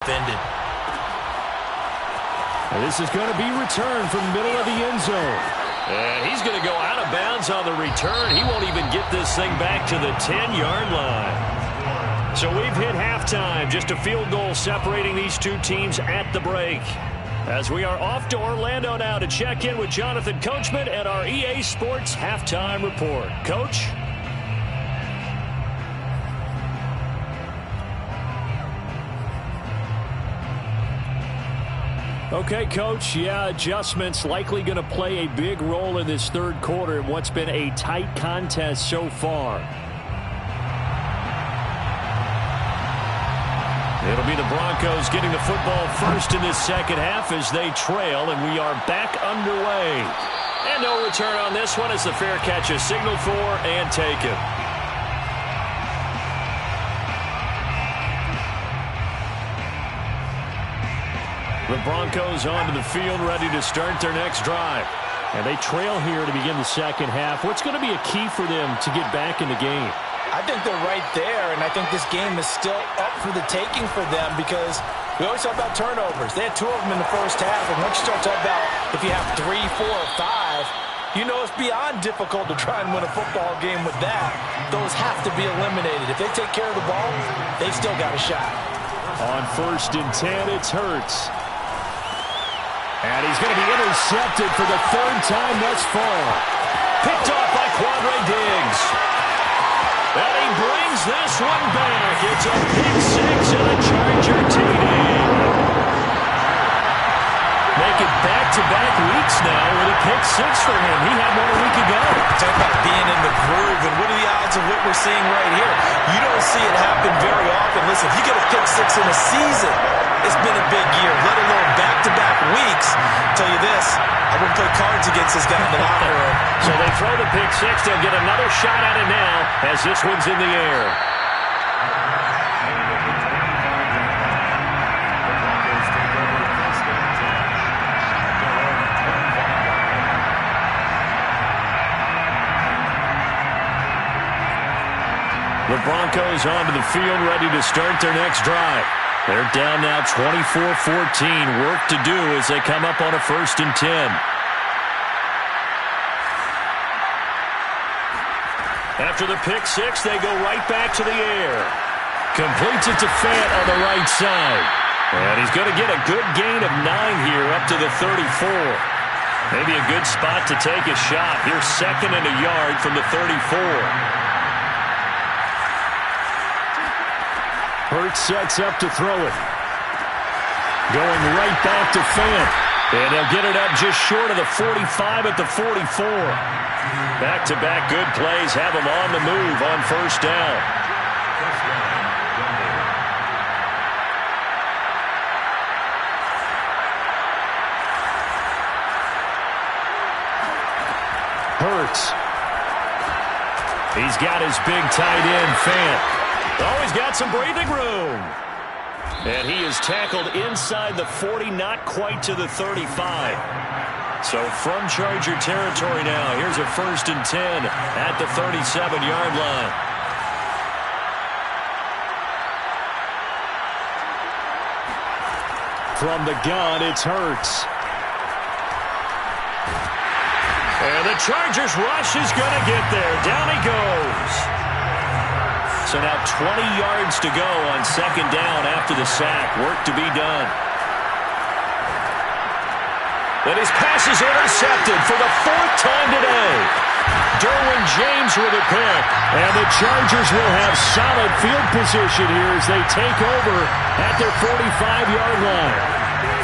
Offended. And this is going to be returned from the middle of the end zone. And he's going to go out of bounds on the return. He won't even get this thing back to the 10-yard line. So we've hit halftime. Just a field goal separating these two teams at the break. As we are off to Orlando now to check in with Jonathan Coachman and our EA Sports Halftime Report. Coach? Okay, Coach. Yeah, adjustments likely going to play a big role in this third quarter in what's been a tight contest so far. It'll be the Broncos getting the football first in this second half as they trail, and we are back underway. And no return on this one as the fair catch is signaled for and taken. The Broncos onto the field, ready to start their next drive. And they trail here to begin the second half. What's going to be a key for them to get back in the game? I think they're right there, and I think this game is still up for the taking for them because we always talk about turnovers. They had 2 of them in the first half, and once you start talking about if you have 3, 4, or 5, you know it's beyond difficult to try and win a football game with that. Those have to be eliminated. If they take care of the ball, they've still got a shot. On 1st and 10, it's Hurts. And he's going to be intercepted for the 3rd time thus far. Picked off by Quandre Diggs. And he brings this one back. It's a pick 6 and a Charger TD. Make it back-to-back weeks now with a pick 6 for him. He had one a week ago. Talk about being in the groove, and what are the odds of what we're seeing right here? You don't see it happen very often. Listen, if you get a pick 6 in a season, it's been a big year, let alone back-to-back weeks. I'll tell you this, I wouldn't play cards against this guy in the locker room. So they throw the pick 6. They'll get another shot at it now as this one's in the air. The Broncos onto the field, ready to start their next drive. They're down now 24-14. Work to do as they come up on a 1st and 10. After the pick 6, they go right back to the air. Completes it to Fant on the right side. And he's going to get a good gain of 9 here up to the 34. Maybe a good spot to take a shot. Here's 2nd and a yard from the 34. Hurts sets up to throw it. Going right back to Fant. And he'll get it up just short of the 45 at the 44. Back-to-back good plays have him on the move on 1st down. Hurts. He's got his big tight end, Fant. Oh, he's got some breathing room. And he is tackled inside the 40, not quite to the 35. So from Charger territory now, here's a 1st and 10 at the 37-yard line. From the gun, it's Hurts. And the Chargers rush is going to get there. Down he goes. So now 20 yards to go on 2nd down after the sack. Work to be done. And his pass is intercepted for the 4th time today. Derwin James with a pick. And the Chargers will have solid field position here as they take over at their 45-yard line.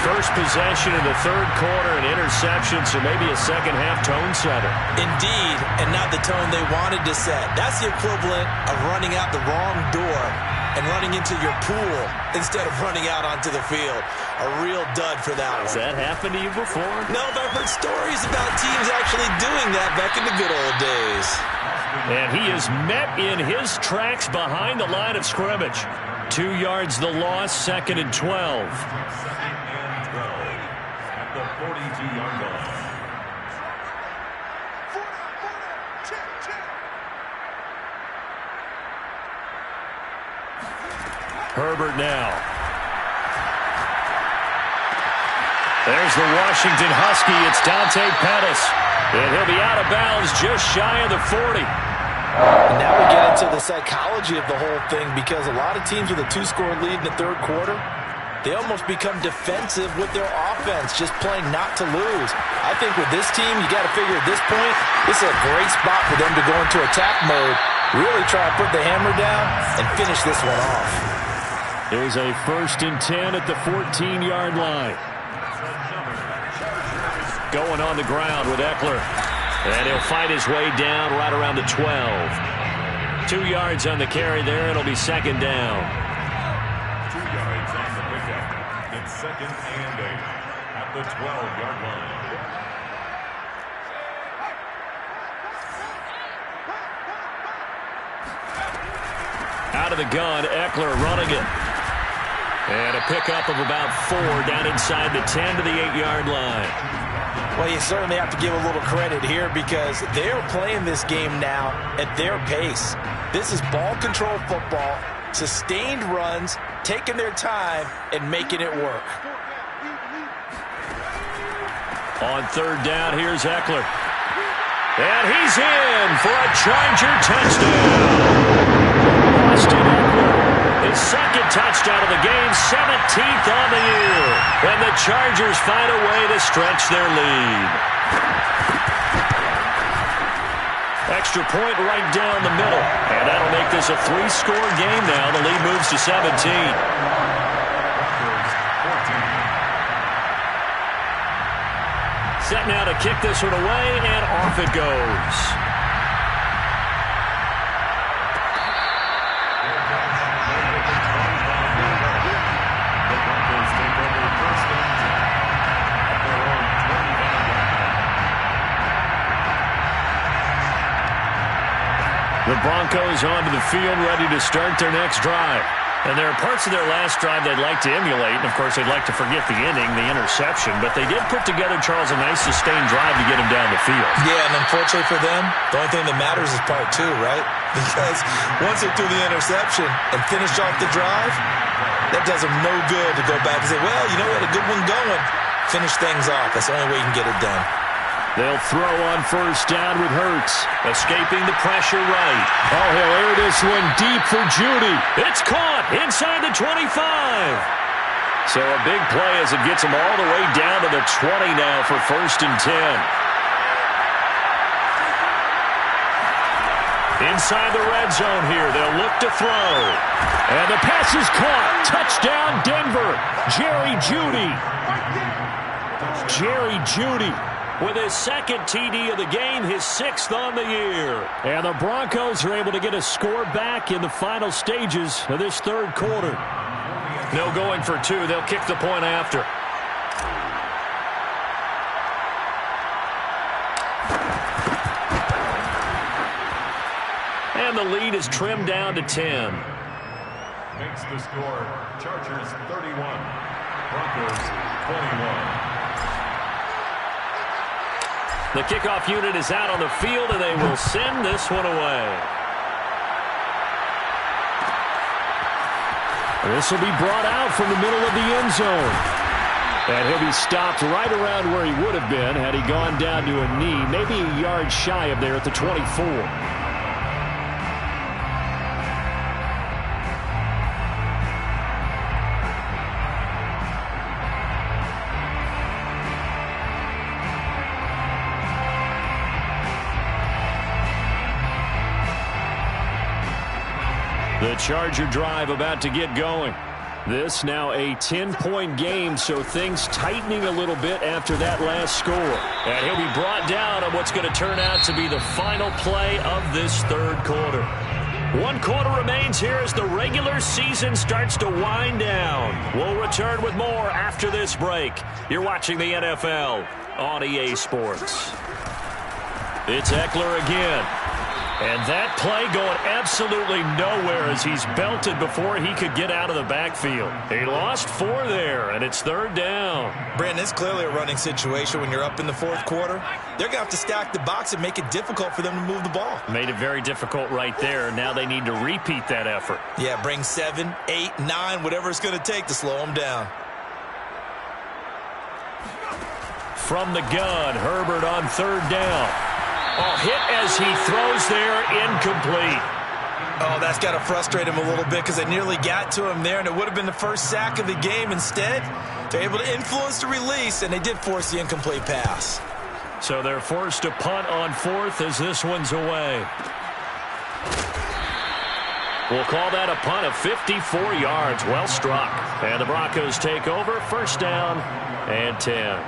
First possession in the 3rd quarter, an interception, so maybe a second-half tone setter. Indeed, and not the tone they wanted to set. That's the equivalent of running out the wrong door and running into your pool instead of running out onto the field. A real dud for that one. Has that happened to you before? No, but I've heard stories about teams actually doing that back in the good old days. And he is met in his tracks behind the line of scrimmage. 2 yards the loss, 2nd and 12. At the 42-yard line. Herbert now. There's the Washington Husky. It's Dante Pettis. And he'll be out of bounds just shy of the 40. And now we get into the psychology of the whole thing, because a lot of teams with a 2-score lead in the third quarter, they almost become defensive with their offense, just playing not to lose. I think with this team, you got to figure at this point, this is a great spot for them to go into attack mode, really try to put the hammer down and finish this one off. There's a 1st and 10 at the 14-yard line. Going on the ground with Eckler. And he'll fight his way down right around the 12. 2 yards on the carry there. It'll be 2nd down. 2 yards on the pickup. It's 2nd and 8 at the 12-yard line. Out of the gun, Eckler running it. And a pickup of about 4 down inside the 10 to the 8-yard line. Well, you certainly have to give a little credit here, because they're playing this game now at their pace. This is ball control football, sustained runs, taking their time and making it work. On 3rd down, here's Eckler. And he's in for a Charger touchdown. Austin Eckler, his 2nd touchdown of the game, 17th on the year. And the Chargers find a way to stretch their lead. Extra point right down the middle. And that'll make this a 3-score game now. The lead moves to 17. Set now to kick this one away, and off it goes. The Broncos onto the field, ready to start their next drive. And there are parts of their last drive they'd like to emulate, and of course they'd like to forget the inning, the interception, but they did put together, Charles, a nice sustained drive to get him down the field. Yeah, and unfortunately for them, the only thing that matters is part 2, right? Because once they threw the interception and finished off the drive, that does them no good to go back and say, well, you know, we had a good one going. Finish things off. That's the only way you can get it done. They'll throw on 1st down with Hurts, escaping the pressure right. Oh, he'll air this one deep for Judy. It's caught inside the 25. So a big play as it gets him all the way down to the 20 now for 1st and 10. Inside the red zone here, they'll look to throw. And the pass is caught. Touchdown, Denver. Jerry Jeudy. Jerry Jeudy with his 2nd TD of the game, his 6th on the year. And the Broncos are able to get a score back in the final stages of this 3rd quarter. No going for 2. They'll kick the point after. And the lead is trimmed down to 10. Makes the score Chargers 31, Broncos 21. The kickoff unit is out on the field, and they will send this one away. This will be brought out from the middle of the end zone. And he'll be stopped right around where he would have been had he gone down to a knee, maybe a yard shy of there at the 24. The Charger drive about to get going. This now a 10-point game, so things tightening a little bit after that last score. And he'll be brought down on what's going to turn out to be the final play of this 3rd quarter. 1 quarter remains here as the regular season starts to wind down. We'll return with more after this break. You're watching the NFL on EA Sports. It's Eckler again. And that play going absolutely nowhere as he's belted before he could get out of the backfield. He lost 4 there, and it's 3rd down. Brandon, it's clearly a running situation when you're up in the 4th quarter. They're going to have to stack the box and make it difficult for them to move the ball. Made it very difficult right there. Now they need to repeat that effort. Yeah, bring 7, 8, 9, whatever it's going to take to slow them down. From the gun, Herbert on third down. Oh, hit as he throws there, incomplete. Oh, that's got to frustrate him a little bit because they nearly got to him there, and it would have been the first sack of the game. Instead, they're able to influence the release, and they did force the incomplete pass. So they're forced to punt on fourth as this one's away. We'll call that a punt of 54 yards. Well struck. And the Broncos take over, first down and 10.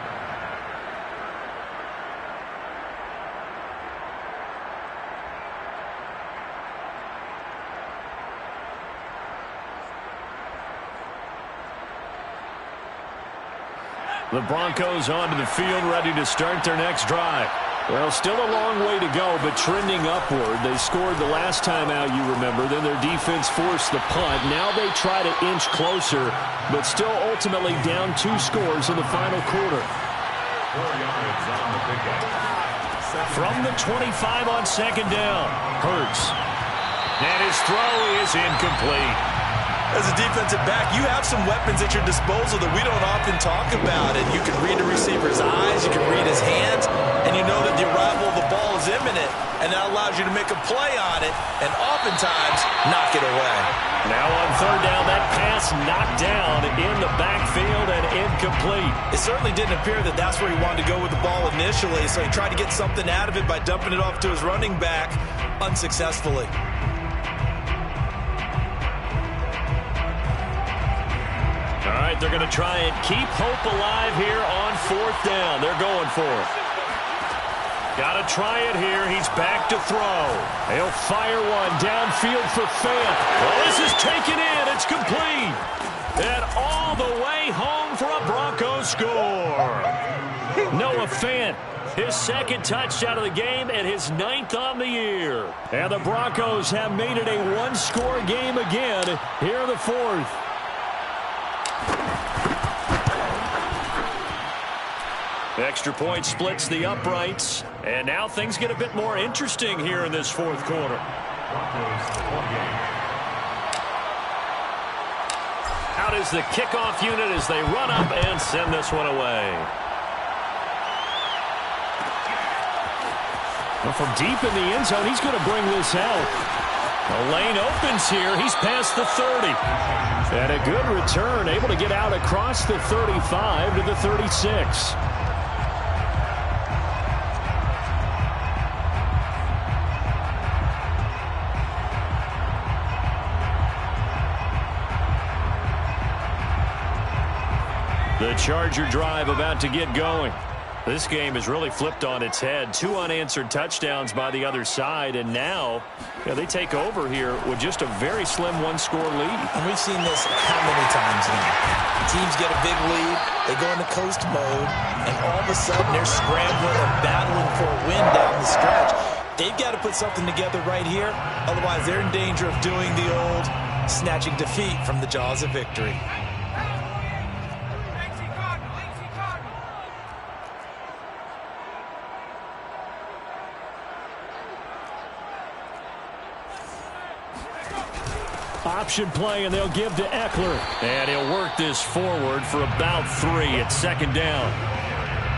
The Broncos onto the field, ready to start their next drive. Well, still a long way to go, but trending upward. They scored the last time out, you remember. Then their defense forced the punt. Now they try to inch closer, but still ultimately down 2 scores in the final quarter. 4 yards on the pickup. From the 25 on second down, Hurts. And his throw is incomplete. As a defensive back, you have some weapons at your disposal that we don't often talk about. And you can read the receiver's eyes, you can read his hands, and you know that the arrival of the ball is imminent. And that allows you to make a play on it and oftentimes knock it away. Now on third down, that pass knocked down in the backfield and incomplete. It certainly didn't appear that that's where he wanted to go with the ball initially, so he tried to get something out of it by dumping it off to his running back unsuccessfully. All right, they're going to try and keep hope alive here on fourth down. They're going for it. Got to try it here. He's back to throw. He'll fire one downfield for Fant. Well, this is taken in. It's complete. And all the way home for a Broncos score. Noah Fant, his second touchdown of the game and his 9th on the year. And the Broncos have made it a one-score game again here in the fourth. Extra point splits the uprights. And now things get a bit more interesting here in this fourth quarter. Out is the kickoff unit as they run up and send this one away. Well, from deep in the end zone, he's going to bring this out. The lane opens here. He's past the 30. And a good return, able to get out across the 35 to the 36. The Charger drive about to get going. This game is really flipped on its head. 2 unanswered touchdowns by the other side, and now they take over here with just a very slim one-score lead. And we've seen this how many times now? Teams get a big lead, they go into coast mode, and all of a sudden they're scrambling and battling for a win down the stretch. They've got to put something together right here, otherwise they're in danger of doing the old snatching defeat from the jaws of victory. Option play, and they'll give to Eckler. And he'll work this forward for about 3 at second down.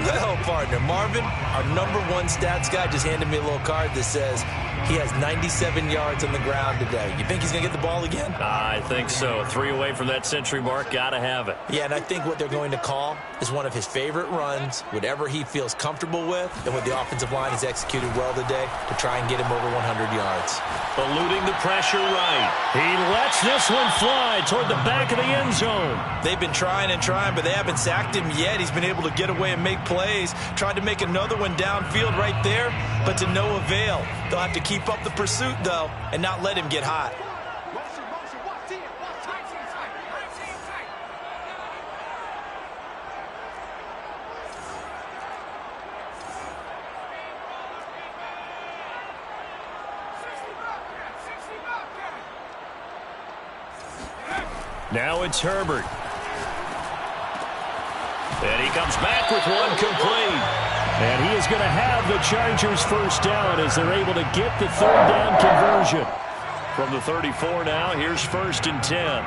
Well, partner, Marvin, our #1 stats guy, just handed me a little card that says he has 97 yards on the ground today. You think he's going to get the ball again? I think so. 3 away from that century mark. Got to have it. Yeah, and I think what they're going to call is one of his favorite runs, whatever he feels comfortable with, and what the offensive line has executed well today to try and get him over 100 yards. Eluding the pressure right. He lets this one fly toward the back of the end zone. They've been trying and trying, but they haven't sacked him yet. He's been able to get away and make plays. Tried to make another one downfield right there, but to no avail. They'll have to keep up the pursuit, though, and not let him get hot. Now it's Herbert. And he comes back with one complete. And he is going to have the Chargers first down as they're able to get the third down conversion. From the 34 now, here's 1st and 10.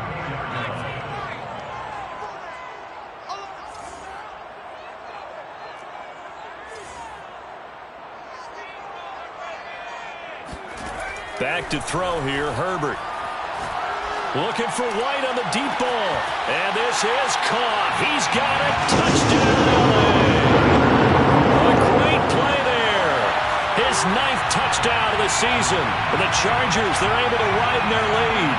Back to throw here, Herbert. Looking for White on the deep ball. And this is caught. He's got it. Touchdown, LA. A great play there. His 9th touchdown of the season. For the Chargers, they're able to widen their lead.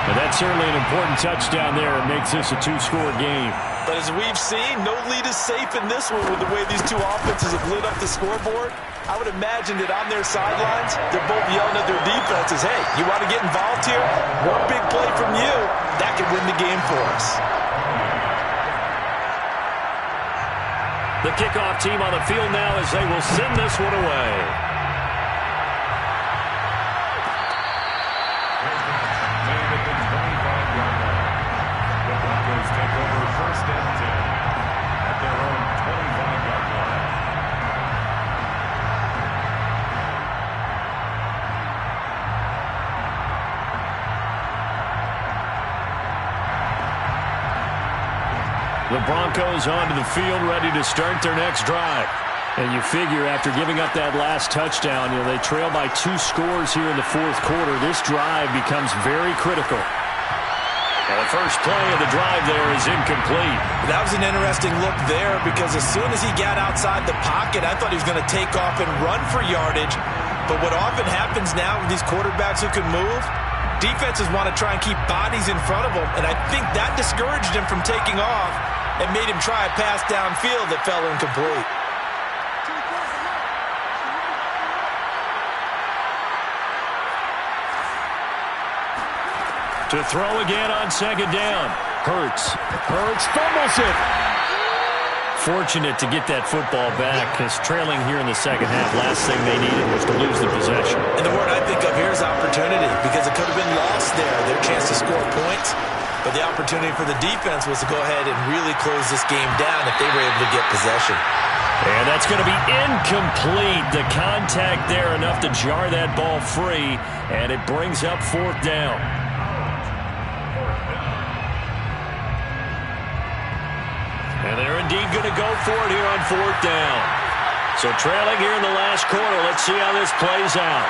And that's certainly an important touchdown there. It makes this a 2-score game. But as we've seen, no lead is safe in this one with the way these two offenses have lit up the scoreboard. I would imagine that on their sidelines, they're both yelling at their defenses, hey, you want to get involved here? One big play from you, that could win the game for us. The kickoff team on the field now as they will send this one away. The Broncos take over 1st and 10 at their own 25-yard line. The Broncos onto the field, ready to start their next drive. And you figure after giving up that last touchdown, they trail by 2 scores here in the 4th quarter. This drive becomes very critical. And the first play of the drive there is incomplete. That was an interesting look there because as soon as he got outside the pocket, I thought he was going to take off and run for yardage. But what often happens now with these quarterbacks who can move, defenses want to try and keep bodies in front of them. And I think that discouraged him from taking off and made him try a pass downfield that fell incomplete. To throw again on 2nd down. Hurts fumbles it. Fortunate to get that football back because trailing here in the 2nd half, last thing they needed was to lose the possession. And the word I think of here is opportunity because it could have been lost there, their chance to score points. But the opportunity for the defense was to go ahead and really close this game down if they were able to get possession. And that's going to be incomplete. The contact there enough to jar that ball free, and it brings up 4th down. And they're indeed going to go for it here on 4th down. So trailing here in the last quarter, let's see how this plays out.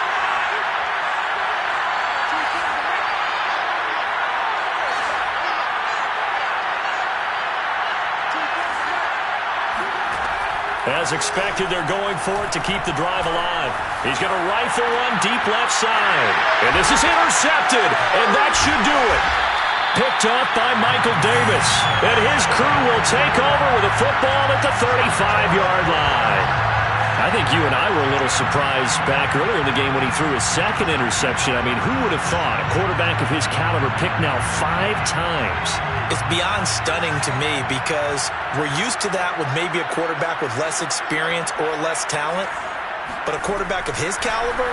As expected, they're going for it to keep the drive alive. He's going to rifle one deep left side. And this is intercepted, and that should do it. Picked off by Michael Davis. And his crew will take over with a football at the 35-yard line. I think you and I were a little surprised back earlier in the game when he threw his 2nd interception. I mean, who would have thought a quarterback of his caliber picked now 5 times? It's beyond stunning to me because we're used to that with maybe a quarterback with less experience or less talent. But a quarterback of his caliber,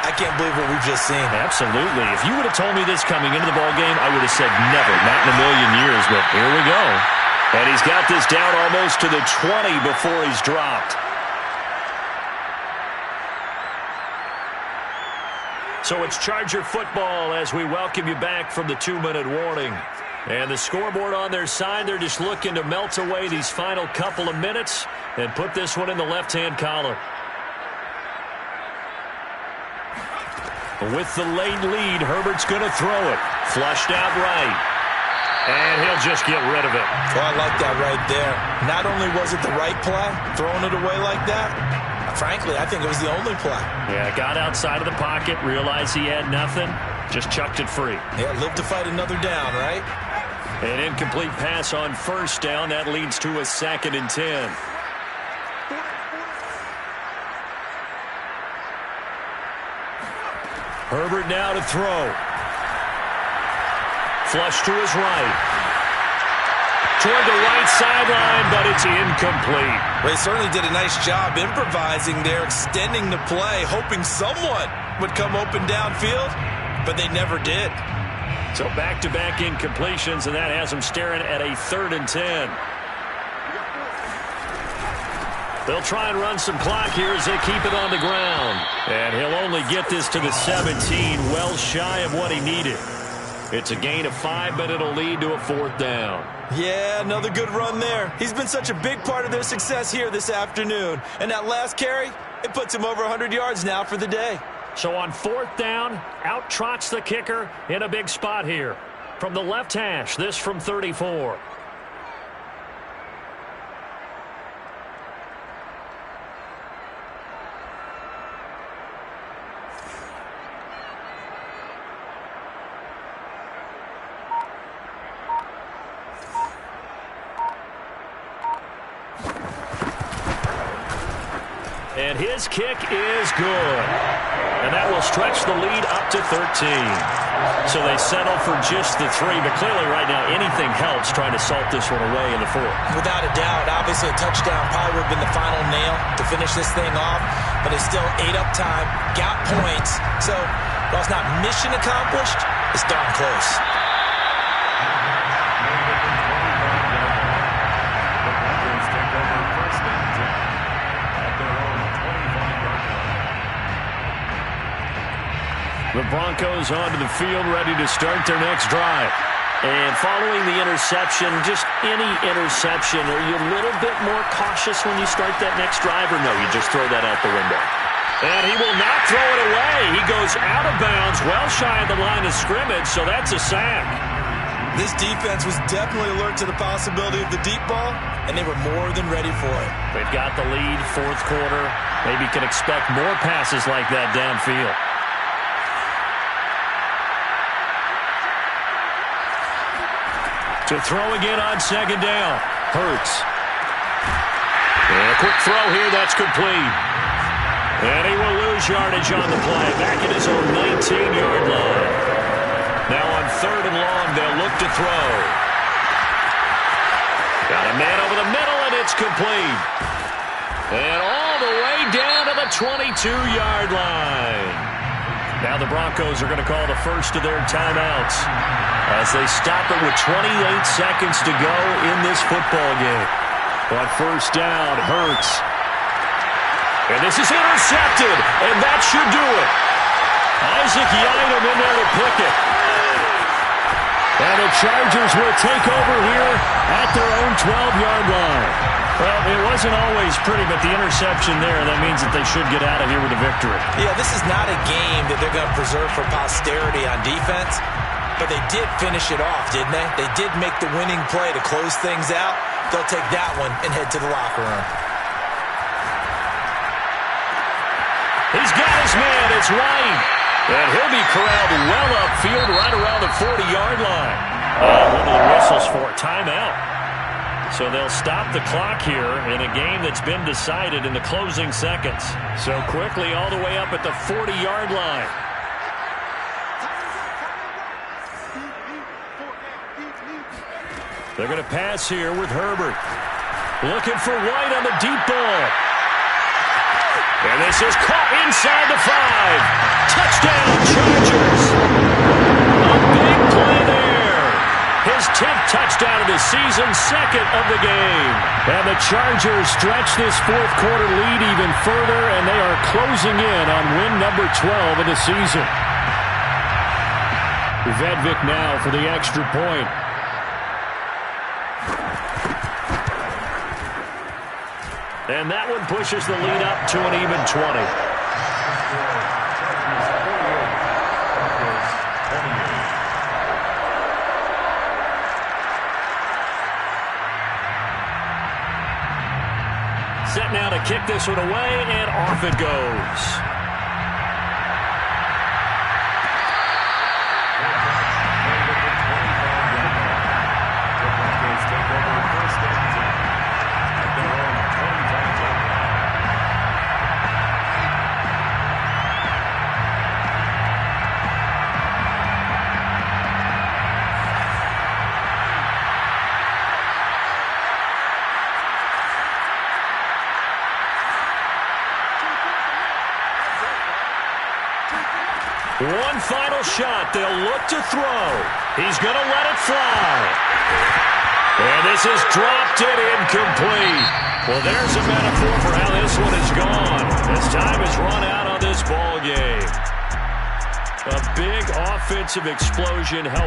I can't believe what we've just seen. Absolutely. If you would have told me this coming into the ballgame, I would have said never, not in a million years. But here we go. And he's got this down almost to the 20 before he's dropped. So it's Charger football as we welcome you back from the 2-minute warning. And the scoreboard on their side, they're just looking to melt away these final couple of minutes and put this one in the left-hand column. With the late lead, Herbert's going to throw it. Flushed out right. And he'll just get rid of it. Well, I like that right there. Not only was it the right play, throwing it away like that, frankly, I think it was the only play. Yeah, got outside of the pocket, realized he had nothing, just chucked it free. Yeah, live to fight another down, right? An incomplete pass on 1st down. That leads to a 2nd and 10. Herbert now to throw. Flush to his right. Toward the right sideline, but it's incomplete. They certainly did a nice job improvising there, extending the play, hoping someone would come open downfield, but they never did. So back-to-back incompletions, and that has them staring at a 3rd and 10. They'll try and run some clock here as they keep it on the ground. And he'll only get this to the 17, well shy of what he needed. It's a gain of 5, but it'll lead to a 4th down. Yeah, another good run there. He's been such a big part of their success here this afternoon. And that last carry, it puts him over 100 yards now for the day. So on 4th down, out trots the kicker in a big spot here. From the left hash, this from 34. And his kick is good. And that will stretch the lead up to 13. So they settle for just the 3. But clearly right now anything helps trying to salt this one away in the 4th. Without a doubt. Obviously a touchdown probably would have been the final nail to finish this thing off. But it's still ate up time. Got points. So while it's not mission accomplished, it's darn close. The Broncos onto the field, ready to start their next drive. And following the interception, just any interception, are you a little bit more cautious when you start that next drive, or no, you just throw that out the window? And he will not throw it away. He goes out of bounds, well shy of the line of scrimmage, so that's a sack. This defense was definitely alert to the possibility of the deep ball, and they were more than ready for it. They've got the lead, 4th quarter. Maybe can expect more passes like that downfield. To throw again on 2nd down. Hurts. And a quick throw here, that's complete. And he will lose yardage on the play. Back at his own 19-yard line. Now on 3rd and long, they'll look to throw. Got a man over the middle, and it's complete. And all the way down to the 22-yard line. Now the Broncos are going to call the first of their timeouts as they stop it with 28 seconds to go in this football game. On 1st down, Hurts. And this is intercepted, and that should do it. Isaac Yiadom in there to pick it. And the Chargers will take over here at their own 12-yard line. Well, it wasn't always pretty, but the interception there, that means that they should get out of here with a victory. Yeah, this is not a game that they're going to preserve for posterity on defense, but they did finish it off, didn't they? They did make the winning play to close things out. They'll take that one and head to the locker room. He's got his man. It's White. And he'll be corralled well upfield right around the 40-yard line. One of the whistles for a timeout. So they'll stop the clock here in a game that's been decided in the closing seconds. So quickly all the way up at the 40-yard line. They're going to pass here with Herbert. Looking for White on the deep ball. And this is caught inside the 5. Touchdown, Chargers. A big play there. His 10th touchdown of the season, 2nd of the game. And the Chargers stretch this 4th quarter lead even further, and they are closing in on win number 12 of the season. Vedvik now for the extra point. And that one pushes the lead up to an even 20. Set now to kick this one away, and off it goes. One final shot. They'll look to throw. He's going to let it fly. And this is dropped it incomplete. Well, there's a metaphor for how this one is gone. As time has run out on this ball game. A big offensive explosion helped.